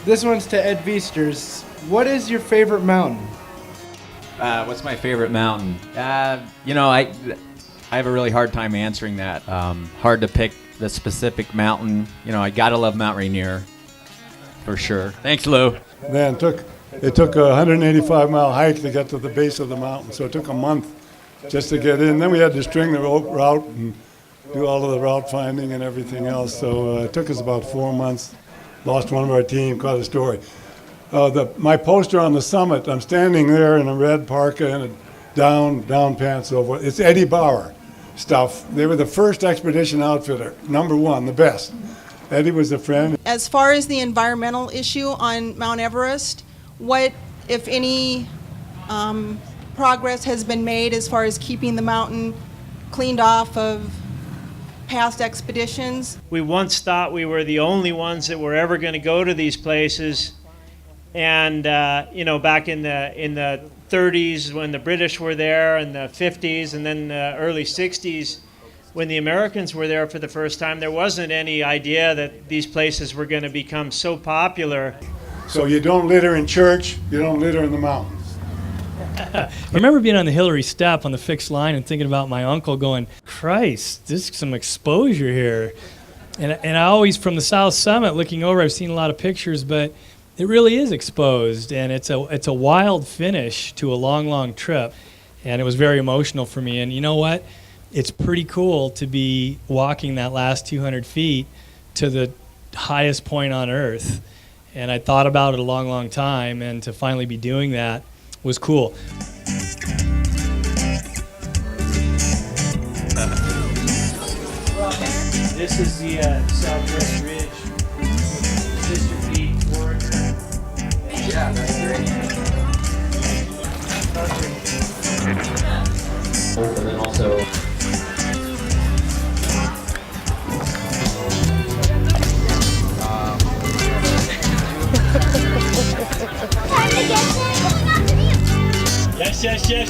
This one's to Ed Viesturs. What is your favorite mountain? What's my favorite mountain? I have a really hard time answering that. Hard to pick the specific mountain. I gotta love Mount Rainier, for sure. Thanks, Lou. Then it took a 185-mile hike to get to the base of the mountain, so it took a month just to get in. Then we had to string the route and do all of the route finding and everything else. So it took us about 4 months. Lost one of our team, quite a story. My poster on the summit, I'm standing there in a red parka and a down pants, so forth. It's Eddie Bauer stuff. They were the first expedition outfitter, number one, the best. Eddie was a friend. As far as the environmental issue on Mount Everest, what, if any, progress has been made as far as keeping the mountain cleaned off of past expeditions? We once thought we were the only ones that were ever going to go to these places, and back in the 30s when the British were there, and the 50s, and then the early 60s when the Americans were there for the first time, there wasn't any idea that these places were going to become so popular. So you don't litter in church, you don't litter in the mountains. I remember being on the Hillary step on the fixed line and thinking about my uncle going, Christ, there's some exposure here. And I always, from the South Summit, looking over, I've seen a lot of pictures, but it really is exposed, and it's a wild finish to a long, long trip. And it was very emotional for me. And you know what? It's pretty cool to be walking that last 200 feet to the highest point on Earth. And I thought about it a long, long time, and to finally be doing that was cool. This is the Southwest Ridge, Sister Peak, Oregon. Yeah, that's great. And then also. Yes.